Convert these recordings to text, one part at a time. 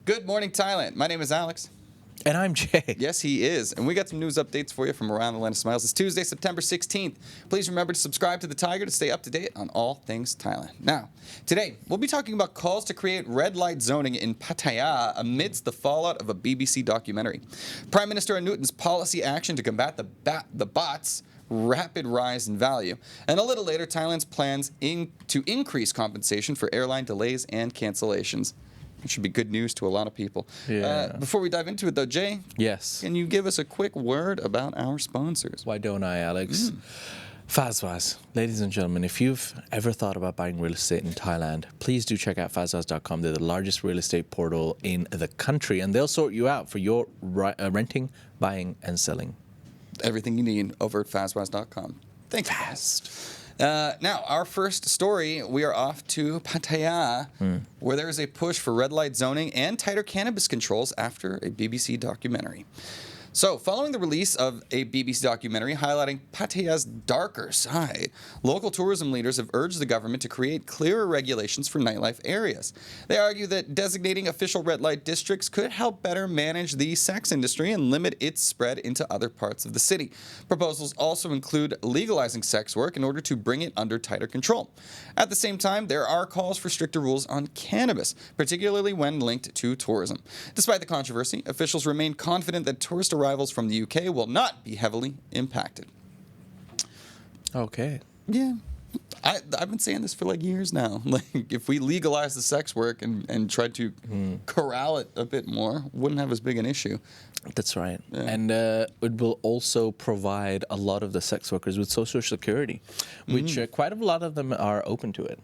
Good morning, Thailand. My name is Alex. And I'm Jay. Yes, he is. And we got some news updates for you from around the land of smiles. It's Tuesday, September 16th. Please remember to subscribe to the Thaiger to stay up to date on all things Thailand. Now, today, we'll be talking about calls to create red light zoning in Pattaya amidst the fallout of a BBC documentary. Prime Minister Anutin's policy action to combat the Baht's rapid rise in value. And a little later, Thailand's plans to increase compensation for airline delays and cancellations. It should be good news to a lot of people. Yeah. Before we dive into it, though, Jay, Yes. can you give us a quick word about our sponsors? Why don't I, Alex? Fazwaz. Ladies and gentlemen, if you've ever thought about buying real estate in Thailand, please do check out fazwaz.com. They're the largest real estate portal in the country, and they'll sort you out for your renting, buying, and selling. Everything you need over at fazwaz.com. Thanks. Fast. Now, our first story, we are off to Pattaya, where there is a push for red light zoning and tighter cannabis controls after a BBC documentary. So, following the release of a BBC documentary highlighting Pattaya's darker side, local tourism leaders have urged the government to create clearer regulations for nightlife areas. They argue that designating official red light districts could help better manage the sex industry and limit its spread into other parts of the city. Proposals also include legalizing sex work in order to bring it under tighter control. At the same time, there are calls for stricter rules on cannabis, particularly when linked to tourism. Despite the controversy, officials remain confident that tourist arrivals from the UK will not be heavily impacted. Okay. Yeah. I've been saying this for like years now. Like, if we legalize the sex work and try to corral it a bit more, wouldn't have as big an issue. That's right. Yeah. And it will also provide a lot of the sex workers with Social Security, which quite a lot of them are open to it.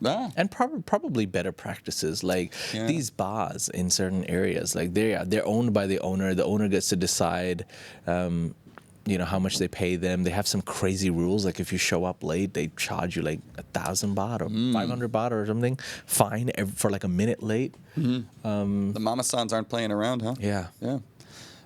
Ah. And probably better practices, like these bars in certain areas, like they're owned by the owner. The owner gets to decide, how much they pay them. They have some crazy rules, like if you show up late, they charge you like 1,000 baht or 500 baht or something, fine for like a minute late. The mama sans aren't playing around, huh? Yeah. Yeah.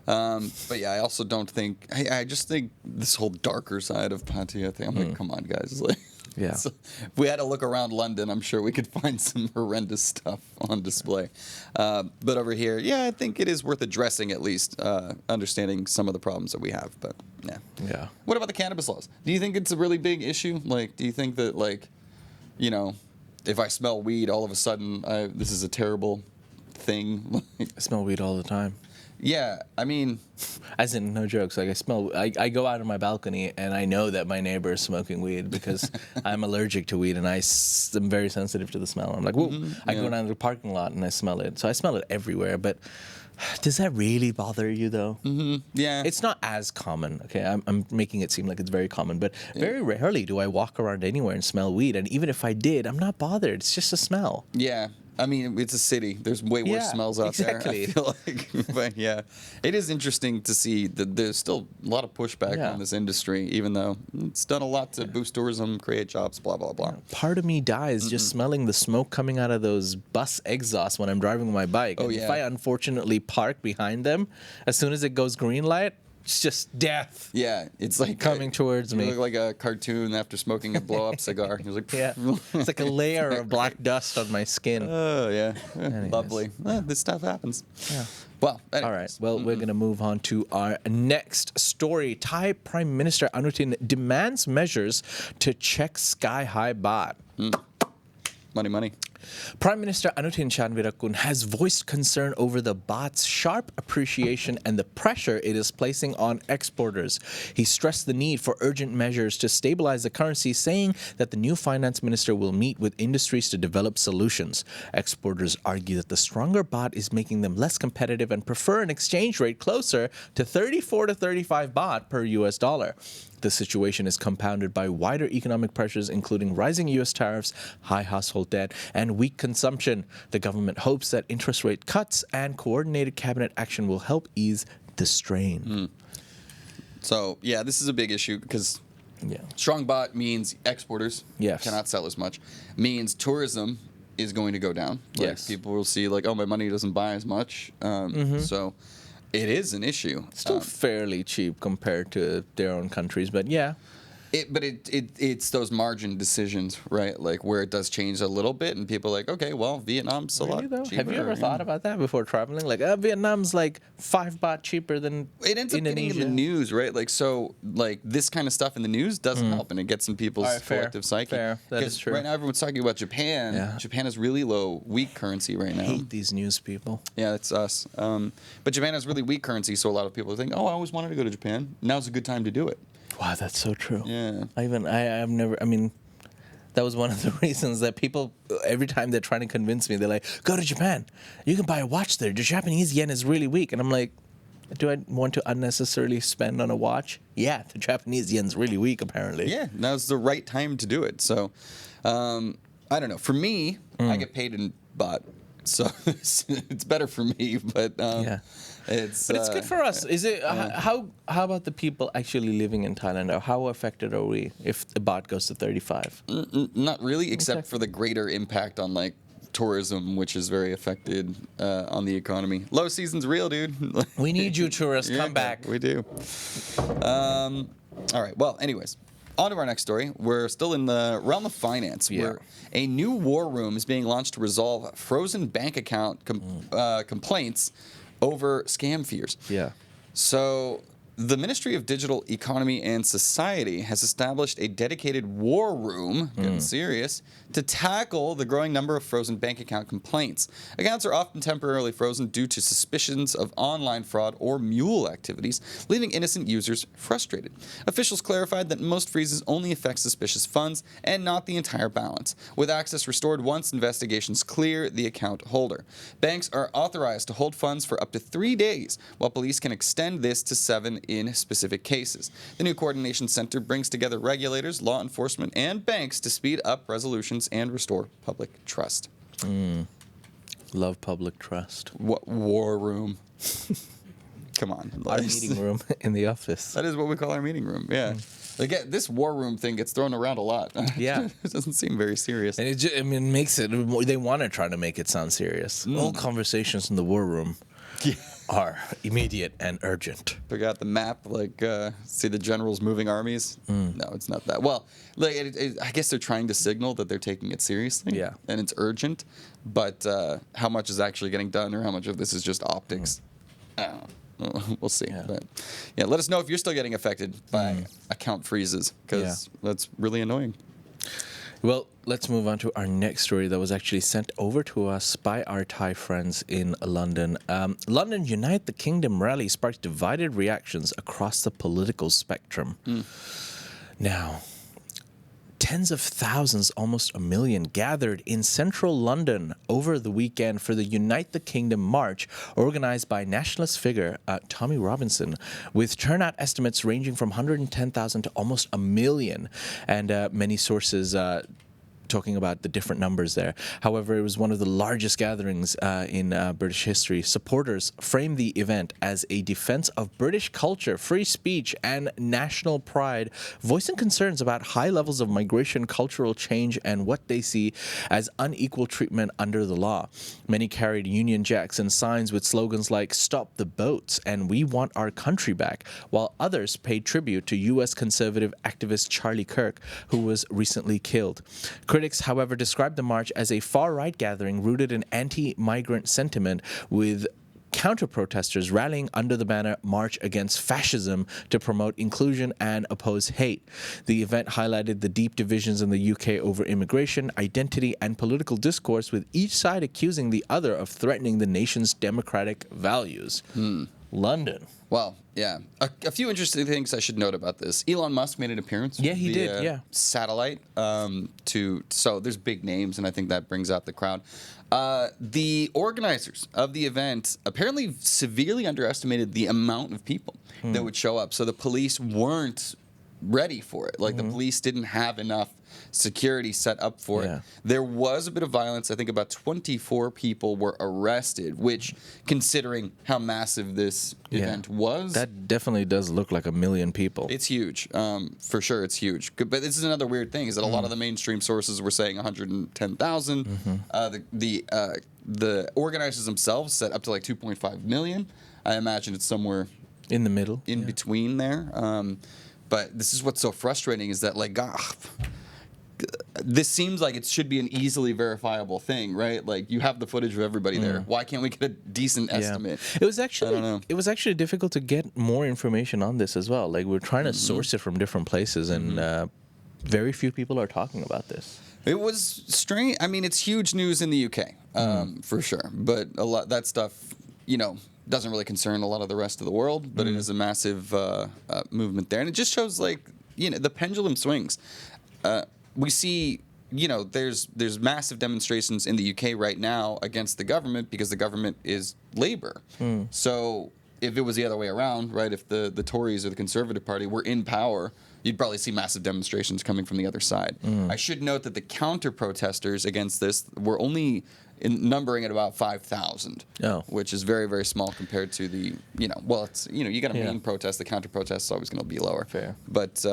But yeah, I also don't think. I just think this whole darker side of Pattaya thing. I'm like, come on, guys. Like, Yeah. so if we had to look around London, I'm sure we could find some horrendous stuff on display. But over here, yeah, I think it is worth addressing at least, understanding some of the problems that we have. But yeah. Yeah. What about the cannabis laws? Do you think it's a really big issue? Like, do you think that, like, if I smell weed, all of a sudden this is a terrible thing? I smell weed all the time. Yeah, I mean, As in, no jokes. Like I go out on my balcony and I know that my neighbor is smoking weed because I'm allergic to weed and I'm very sensitive to the smell. I'm like, whoa! I go down to the parking lot and I smell it. So I smell it everywhere. But does that really bother you though? yeah. It's not as common. Okay, I'm making it seem like it's very common, but very rarely do I walk around anywhere and smell weed. And even if I did, I'm not bothered. It's just a smell. Yeah. I mean, it's a city. There's way worse smells out there, I feel like. But yeah, it is interesting to see that there's still a lot of pushback on this industry, even though it's done a lot to boost tourism, create jobs, blah, blah, blah. Part of me dies just smelling the smoke coming out of those bus exhausts when I'm driving my bike. Oh, And yeah. If I unfortunately park behind them, as soon as it goes green light, it's just death Yeah, it's like coming towards you me. look like a cartoon after smoking a blow-up cigar. He was like, Yeah, it's like a layer of black dust on my skin. oh, yeah. Anyways. Lovely. This stuff happens. Yeah. Well, All right. anyways. Well, we're going to move on to our next story. Thai Prime Minister Anutin demands measures to check sky-high baht. Money, money. Prime Minister Anutin Chanvirakul has voiced concern over the baht's sharp appreciation and the pressure it is placing on exporters. He stressed the need for urgent measures to stabilize the currency, saying that the new finance minister will meet with industries to develop solutions. Exporters argue that the stronger baht is making them less competitive and prefer an exchange rate closer to 34 to 35 baht per US dollar. The situation is compounded by wider economic pressures, including rising U.S. tariffs, high household debt, and weak consumption. The government hopes that interest rate cuts and coordinated cabinet action will help ease the strain. So, yeah, this is a big issue because strong baht means exporters cannot sell as much, means tourism is going to go down. Like, Yes. people will see, like, oh, my money doesn't buy as much. So it is an issue. Still fairly cheap compared to their own countries, but yeah. It's those margin decisions, right? Like where it does change a little bit, and people are like, okay, well, Vietnam's a lot cheaper. Have you ever thought about that before traveling? Like, Vietnam's like 5 baht cheaper than It ends up Indonesia. getting in the news, right? Like, so, like, this kind of stuff in the news doesn't help, and it gets in people's All right, fair, collective psyche. fair. That is 'Cause true. right now, everyone's talking about Japan. Yeah. Japan has really low, weak currency right now. I hate these news people. Yeah, that's us. But Japan has really weak currency, so a lot of people think, oh, I always wanted to go to Japan. Now's a good time to do it. Wow, that's so true. Yeah. I've never, I mean, that was one of the reasons that people, every time they're trying to convince me, they're like, go to Japan. You can buy a watch there. The Japanese yen is really weak. And I'm like, do I want to unnecessarily spend on a watch? Yeah, the Japanese yen's really weak, apparently. Yeah, now's the right time to do it. So, I don't know. For me, I get paid in baht. So it's better for me, but Yeah. it's good for us. Is it how about the people actually living in Thailand? Or how affected are we if the baht goes to 35? Not really, except Okay. for the greater impact on like tourism, which is very affected on the economy. Low season's real, dude. We need you, tourists. Yeah, Come back. We do. All right. Well, anyways, on to our next story. We're still in the realm of finance, where a new war room is being launched to resolve frozen bank account complaints over scam fears. Yeah. So, the Ministry of Digital Economy and Society has established a dedicated war room, getting serious, to tackle the growing number of frozen bank account complaints. Accounts are often temporarily frozen due to suspicions of online fraud or mule activities, leaving innocent users frustrated. Officials clarified that most freezes only affect suspicious funds and not the entire balance, with access restored once investigations clear the account holder. Banks are authorized to hold funds for up to 3 days, while police can extend this to 7 in specific cases. The new coordination center brings together regulators, law enforcement, and banks to speed up resolutions and restore public trust. Love public trust. What war room? Come on. Our meeting room in the office. That is what we call our meeting room. Yeah. Like, this war room thing gets thrown around a lot. Yeah. It doesn't seem very serious. And it makes it, they want to try to make it sound serious. All conversations in the war room are immediate and urgent. They got the map, like, see the generals moving armies? No, it's not that. Well, like, I guess they're trying to signal that they're taking it seriously. Yeah. And it's urgent. But how much is actually getting done, or how much of this is just optics? I don't know. We'll see. Yeah. But yeah, let us know if you're still getting affected by account freezes, because that's really annoying. Well, let's move on to our next story that was actually sent over to us by our Thai friends in London. London Unite the Kingdom rally sparked divided reactions across the political spectrum. Now, tens of thousands, almost a million, gathered in central London over the weekend for the Unite the Kingdom March, organized by nationalist figure Tommy Robinson, with turnout estimates ranging from 110,000 to almost a million, and many sources talking about the different numbers there. However, it was one of the largest gatherings in British history. Supporters framed the event as a defense of British culture, free speech, and national pride, voicing concerns about high levels of migration, cultural change, and what they see as unequal treatment under the law. Many carried Union Jacks and signs with slogans like "Stop the boats" and "We want our country back," while others paid tribute to U.S. conservative activist Charlie Kirk, who was recently killed. Critics, however, described the march as a far-right gathering rooted in anti-migrant sentiment, with counter-protesters rallying under the banner "March Against Fascism" to promote inclusion and oppose hate. The event highlighted the deep divisions in the UK over immigration, identity, and political discourse, with each side accusing the other of threatening the nation's democratic values. London. Well, yeah. A few interesting things I should note about this. Elon Musk made an appearance. Yeah, he did, via yeah. Satellite. So there's big names, and I think that brings out the crowd. The organizers of the event apparently severely underestimated the amount of people that would show up. So the police weren't ready for it. Like, the police didn't have enough security set up for it. There was a bit of violence. I think about 24 people were arrested, which, considering how massive this event was, That definitely does look like a million people. it's huge. For sure, it's huge. But this is another weird thing, is that a lot of the mainstream sources were saying 110,000. The organizers themselves said up to like 2.5 million. I imagine it's somewhere In the middle. in between there. But this is what's so frustrating is that like, this seems like it should be an easily verifiable thing, right? Like you have the footage of everybody there. Why can't we get a decent estimate? It was actually difficult to get more information on this as well. Like we're trying to source it from different places, and very few people are talking about this. It was strange. I mean, it's huge news in the UK, for sure. But a lot that stuff, doesn't really concern a lot of the rest of the world. But it is a massive movement there, and it just shows like the pendulum swings. We see, there's massive demonstrations in the UK right now against the government because the government is Labour. So if it was the other way around, right, if the Tories or the Conservative Party were in power, you'd probably see massive demonstrations coming from the other side. I should note that the counter-protesters against this were only numbering at about 5,000, which is very, very small compared to the, it's, you got a main protest, the counter-protest is always going to be lower. Fair. But...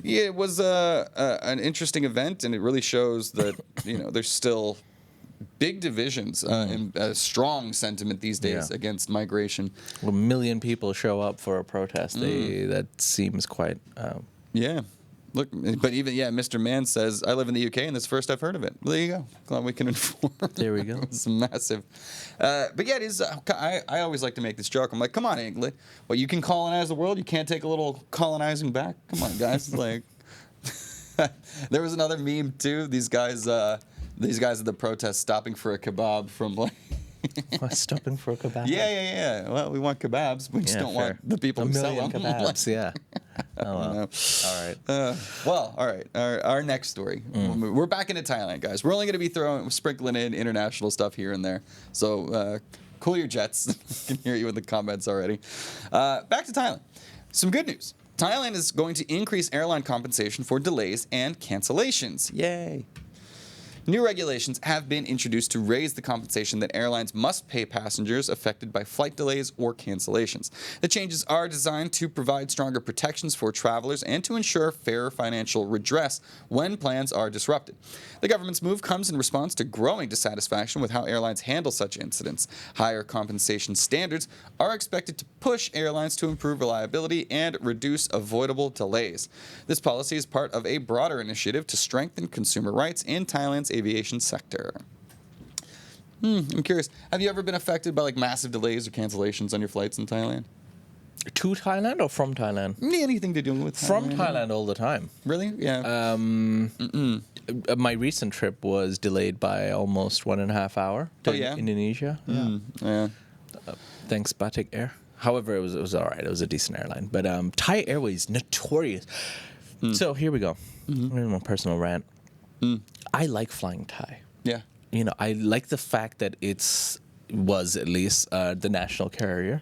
it was an interesting event, and it really shows that there's still big divisions and a strong sentiment these days against migration. Well, 1 million people show up for a protest. That seems quite. Yeah. Look, but even Mr. Mann says, I live in the UK and this is first I've heard of it. Well, there you go. Glad we can inform. There we go. It's massive. But it is. I always like to make this joke. I'm like, come on, England. Well, you can colonize the world. You can't take a little colonizing back. Come on, guys. Like, there was another meme too. These guys at the protest stopping for a kebab from like. Stopping for a kebab. Yeah. Well, we want kebabs. We just don't want the people who sell them. Kebabs. Yeah. Oh, well. All right. Our next story. We're back into Thailand, guys. We're only going to be sprinkling in international stuff here and there. So cool your jets. I can hear you in the comments already. Back to Thailand. Some good news. Thailand is going to increase airline compensation for delays and cancellations. Yay. New regulations have been introduced to raise the compensation that airlines must pay passengers affected by flight delays or cancellations. The changes are designed to provide stronger protections for travelers and to ensure fair financial redress when plans are disrupted. The government's move comes in response to growing dissatisfaction with how airlines handle such incidents. Higher compensation standards are expected to push airlines to improve reliability and reduce avoidable delays. This policy is part of a broader initiative to strengthen consumer rights in Thailand's aviation sector. I'm curious. Have you ever been affected by like massive delays or cancellations on your flights in Thailand? To Thailand or from Thailand? Anything to do with Thailand? From Thailand all the time. Really? Yeah. My recent trip was delayed by almost 1.5 hours to Indonesia. Yeah. Thanks, Batik Air. However, it was all right. It was a decent airline. But Thai Airways, notorious. So here we go. Here's my personal rant. I like flying Thai. Yeah. I like the fact that was at least the national carrier,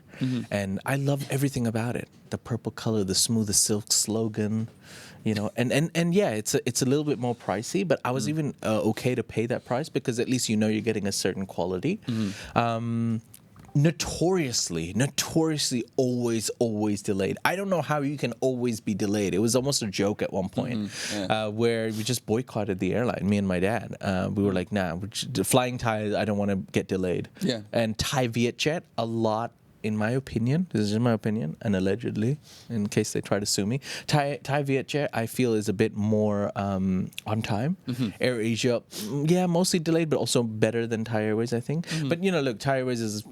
and I love everything about it. The purple color, the smooth as silk slogan, and yeah, it's a little bit more pricey, but I was even okay to pay that price because at least you're getting a certain quality. Notoriously always delayed. I don't know how you can always be delayed. It was almost a joke at one point where we just boycotted the airline, me and my dad. We were like, nah, flying Thai, I don't want to get delayed. Yeah. And Thai Vietjet, a lot, in my opinion, this is my opinion, and allegedly, in case they try to sue me, Thai Vietjet, I feel, is a bit more on time. Air Asia, mostly delayed, but also better than Thai Airways, I think. But, look, Thai Airways is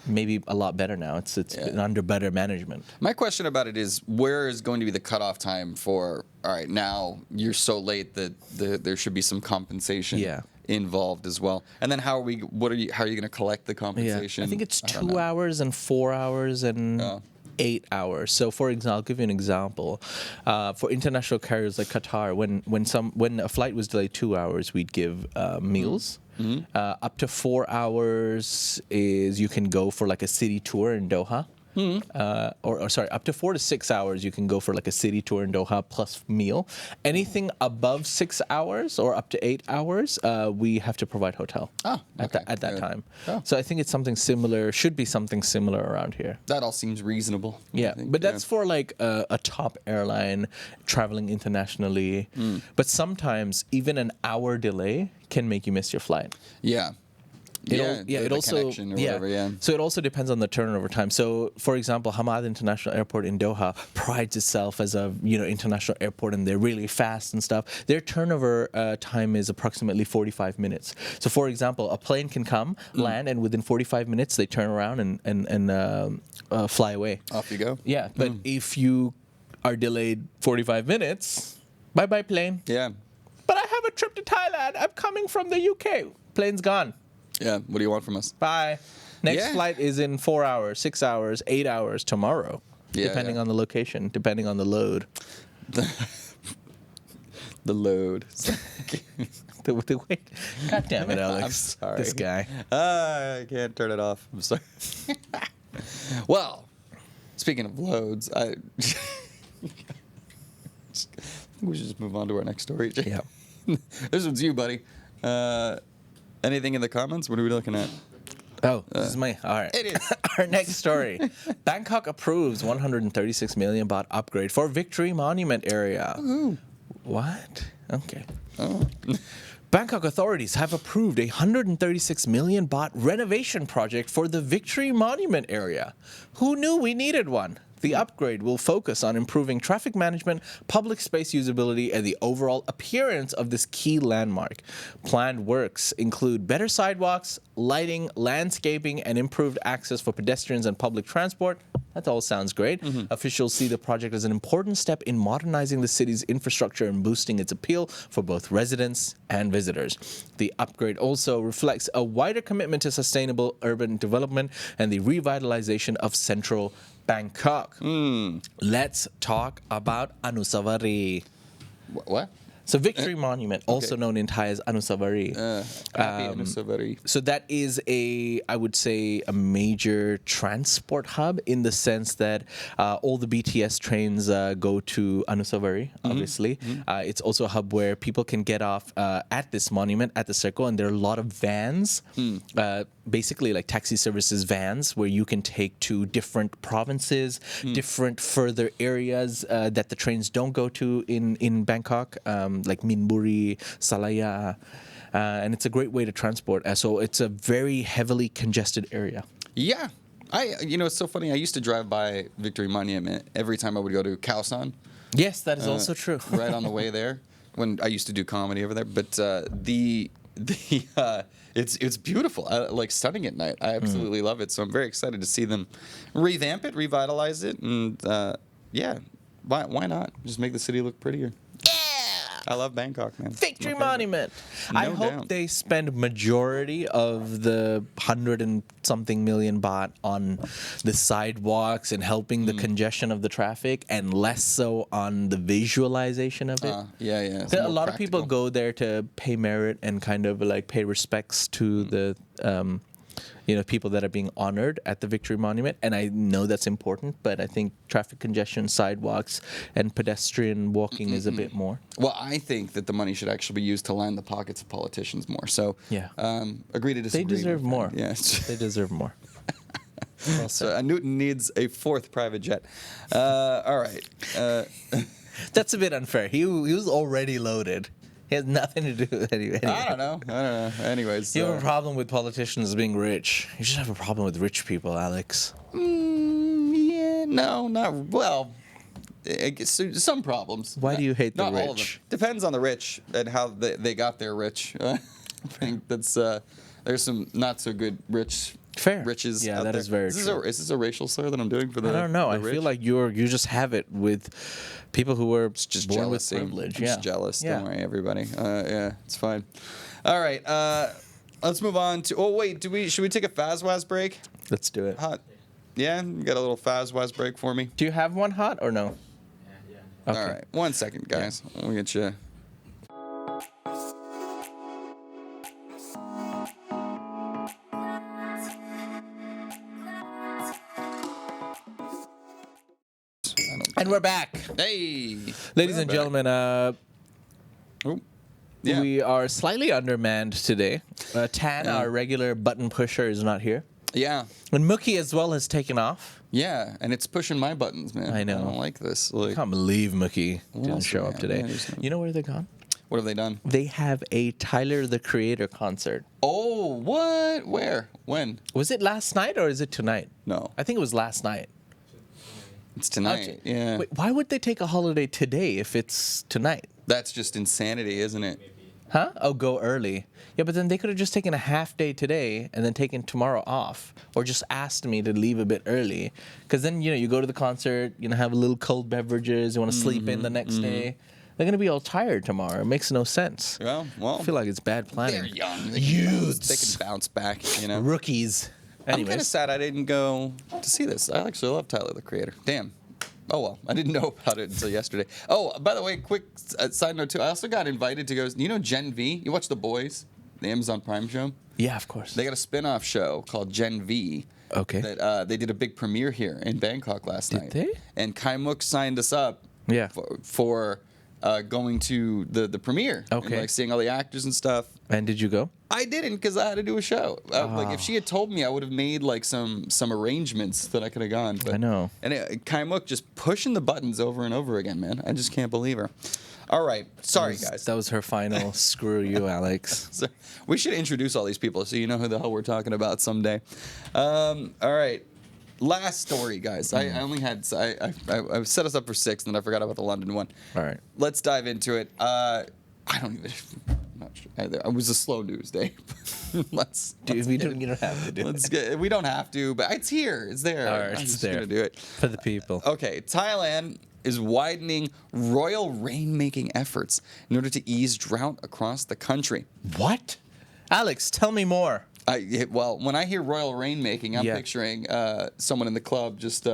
maybe a lot better now. It's under better management. My question about it is, where is going to be the cutoff time for, all right, now you're so late that there should be some compensation involved as well. And then how are you going to collect the compensation? I think it's 2 hours and 4 hours and 8 hours. So for example, I'll give you an example. For international carriers like Qatar, when a flight was delayed 2 hours, we'd give meals. Up to 4 hours is you can go for like a city tour in Doha. Up to 4 to 6 hours you can go for like a city tour in Doha plus meal. Anything above 6 hours or up to 8 hours, we have to provide hotel at that time. So I think it's something similar, should be something similar around here. That all seems reasonable. Yeah, but that's for like a top airline traveling internationally. But sometimes even an hour delay can make you miss your flight. Yeah. the connection or whatever, yeah. So it also depends on the turnover time. So, for example, Hamad International Airport in Doha prides itself as a international airport, and they're really fast and stuff. Their turnover time is approximately 45 minutes. So, for example, a plane can come, land, and within 45 minutes they turn around and fly away. Off you go. Yeah, but if you are delayed 45 minutes, bye-bye plane. Yeah. But I have a trip to Thailand. I'm coming from the UK. Plane's gone. Yeah. What do you want from us? Bye. Next flight is in 4 hours, 6 hours, 8 hours tomorrow. Yeah, depending on the location, depending on the load. The load. the weight. God damn it, Alex. I'm sorry. This guy. I can't turn it off. I'm sorry. Well, speaking of loads, I think we should just move on to our next story. Yeah. This one's you, buddy. Anything in the comments? What are we looking at? Oh, this is me. All right. It is. Our next story. Bangkok approves 136 million baht upgrade for Victory Monument area. Ooh. What? Okay. Oh. Bangkok authorities have approved a 136 million baht renovation project for the Victory Monument area. Who knew we needed one? The upgrade will focus on improving traffic management, public space usability, and the overall appearance of this key landmark. Planned works include better sidewalks, lighting, landscaping, and improved access for pedestrians and public transport. That all sounds great. Officials see the project as an important step in modernizing the city's infrastructure and boosting its appeal for both residents and visitors. The upgrade also reflects a wider commitment to sustainable urban development and the revitalization of central Bangkok. Let's talk about Anusawari. What? So Victory Monument, also known in Thai as Anusawari. Happy Anusawari. So that is I would say, a major transport hub in the sense that all the BTS trains go to Anusawari, obviously. It's also a hub where people can get off at this monument, at the circle, and there are a lot of vans, basically like taxi services vans, where you can take to different provinces, different further areas that the trains don't go to in Bangkok. Like Minburi, Salaya, and it's a great way to transport. So it's a very heavily congested area. Yeah. It's so funny. I used to drive by Victory Monument every time I would go to Khao San. Yes, that is also true. Right on the way there, when I used to do comedy over there. But it's beautiful. Like stunning at night. I absolutely love it. So I'm very excited to see them revamp it, revitalize it, and why not just make the city look prettier? I love Bangkok, man. Victory Monument. No I hope doubt. they spend majority of the 100 and something million baht on the sidewalks and helping the congestion of the traffic, and less so on the visualization of it. Yeah. A lot of people go there to pay merit and kind of like pay respects to the people that are being honored at the Victory Monument, and I know that's important, but I think traffic congestion, sidewalks, and pedestrian walking is a bit more. Well, I think that the money should actually be used to line the pockets of politicians more. So, agree to disagree. They deserve more. Yes. They deserve more. Well So, Anutin needs a fourth private jet. All right. That's a bit unfair. He was already loaded. He has nothing to do with anything. I don't know. Anyways. You have a problem with politicians being rich. You should have a problem with rich people, Alex. No, not well. I guess some problems. Why do you hate the not rich? All of them. Depends on the rich and how they got their rich. I think that's there's some not so good riches. Yeah, out that there. is very Is true. Is this a racial slur that I'm doing for the? I don't know. the I rich? feel like you just have it with people who were just born jealous. with privilege. I'm just jealous. Yeah. Don't worry, everybody. It's fine. All right. Let's move on to. Oh wait, should we take a Fazwaz break? Let's do it. Hot. Yeah, you got a little Fazwaz break for me. Do you have one hot or no? Yeah. Okay. All right. 1 second, guys. We'll get you. And we're back. Hey, Ladies and gentlemen, yeah. we are slightly undermanned today. Tan, our regular button pusher, is not here. Yeah, And Mookie as well has taken off. yeah, and it's pushing my buttons, man. I know. I don't like this. I Like, can't believe Mookie didn't else show do we up have? today. Yeah, there's no- You know where they're gone? What have they done? They have a Tyler, the Creator concert. Oh, what? Where? When? Was it last night or is it tonight? No. I think it was last night. It's tonight. Yeah. Wait, why would they take a holiday today if it's tonight? That's just insanity, isn't it? Huh? Oh, go early. Yeah, but then they could have just taken a half day today and then taken tomorrow off, or just asked me to leave a bit early. Because then, you go to the concert, have a little cold beverages, you want to sleep in the next day. They're going to be all tired tomorrow. It makes no sense. Well, I feel like it's bad planning. They're young. Youths. They can bounce back, Rookies. I'm kind of sad I didn't go to see this. I actually love Tyler, the Creator. Damn. Oh, well, I didn't know about it until yesterday. Oh, by the way, quick side note, too. I also got invited to go. Gen V? You watch The Boys, the Amazon Prime show? Yeah, of course. They got a spin-off show called Gen V. Okay. That they did a big premiere here in Bangkok last night. Did they? And Kai Muk signed us up for going to the premiere. Okay. And, seeing all the actors and stuff. And did you go? I didn't because I had to do a show. If she had told me, I would have made some arrangements that I could have gone. But, I know. And Kai Muk just pushing the buttons over and over again, man. I just can't believe her. All right. Sorry, guys. That was her final screw you, Alex. So, we should introduce all these people so you know who the hell we're talking about someday. All right. Last story, guys. I only had I set us up for 6, and then I forgot about the London one. All right. Let's dive into it. I'm not sure either. It was a slow news day. You don't have to do it. We don't have to, but it's here. It's there. All right, I'm it's just there. gonna do it For the people. Okay, Thailand is widening royal rainmaking efforts in order to ease drought across the country. What? Alex, tell me more. Well, when I hear royal rainmaking, I'm Yeah. picturing someone in the club just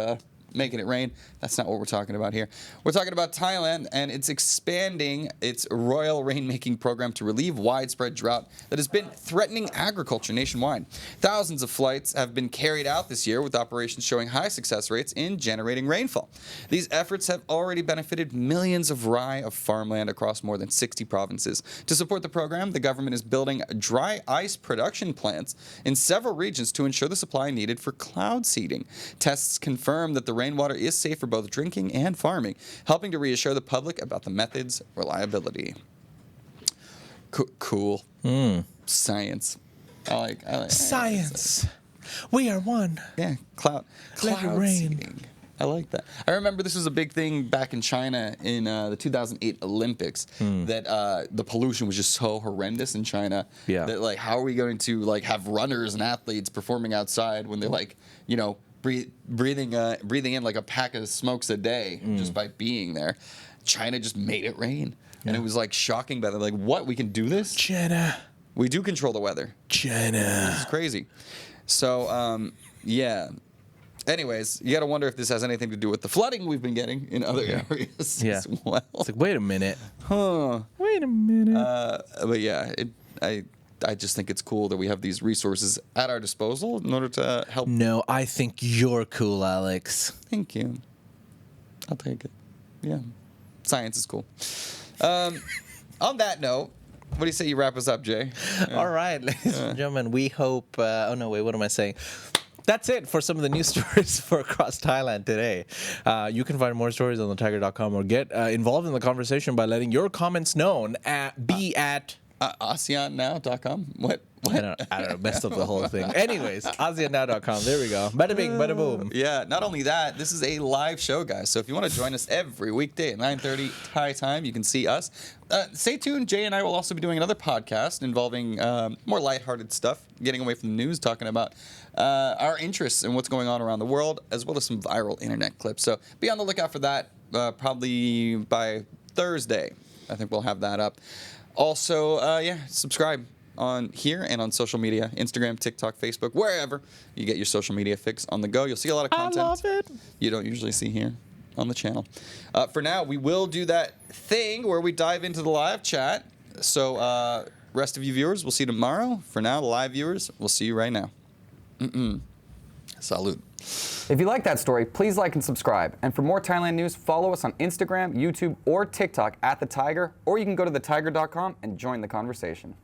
making it rain. That's not what we're talking about here. We're talking about Thailand, and it's expanding its royal rainmaking program to relieve widespread drought that has been threatening agriculture nationwide. Thousands of flights have been carried out this year, with operations showing high success rates in generating rainfall. These efforts have already benefited millions of rai of farmland across more than 60 provinces. To support the program, the government is building dry ice production plants in several regions to ensure the supply needed for cloud seeding. Tests confirm that the rainwater is safe for both drinking and farming, helping to reassure the public about the method's reliability. Cool. Science. I like Science. We are one. Yeah, cloud Let it rain. seeding. I like that. I remember this was a big thing back in China in the 2008 Olympics, that the pollution was just so horrendous in China. Yeah. That how are we going to have runners and athletes performing outside when they're breathing in like a pack of smokes a day just by being there. China just made it rain. And it was shocking, but they're what, we can do this? China. We do control the weather. China. It's crazy. So, yeah. Anyways, you got to wonder if this has anything to do with the flooding we've been getting in other areas as well. It's wait a minute. Huh. Wait a minute. But yeah, I just think it's cool that we have these resources at our disposal in order to help. No, I think you're cool, Alex. Thank you. I'll take it. Yeah. Science is cool. On that note, what do you say you wrap us up, Jay? All right, ladies and gentlemen, we hope... oh, no, wait, what am I saying? That's it for some of the news stories for across Thailand today. You can find more stories on thetiger.com or get involved in the conversation by letting your comments known at ASEANnow.com? What? I don't know. Messed up the whole thing. Anyways, ASEANnow.com. There we go. Bada bing, bada boom. Yeah, not only that, this is a live show, guys. So if you want to join us every weekday at 9:30 Thai time, you can see us. Stay tuned. Jay and I will also be doing another podcast involving more lighthearted stuff, getting away from the news, talking about our interests and what's going on around the world, as well as some viral internet clips. So be on the lookout for that probably by Thursday. I think we'll have that up. Also, subscribe on here and on social media, Instagram, TikTok, Facebook, wherever you get your social media fix on the go. You'll see a lot of content I love it. you don't usually see here on the channel. For now, we will do that thing where we dive into the live chat. So rest of you viewers, we'll see you tomorrow. For now, the live viewers, we'll see you right now. Salud. If you like that story, please like and subscribe. And for more Thailand news, follow us on Instagram, YouTube, or TikTok at The Thaiger, or you can go to thetiger.com and join the conversation.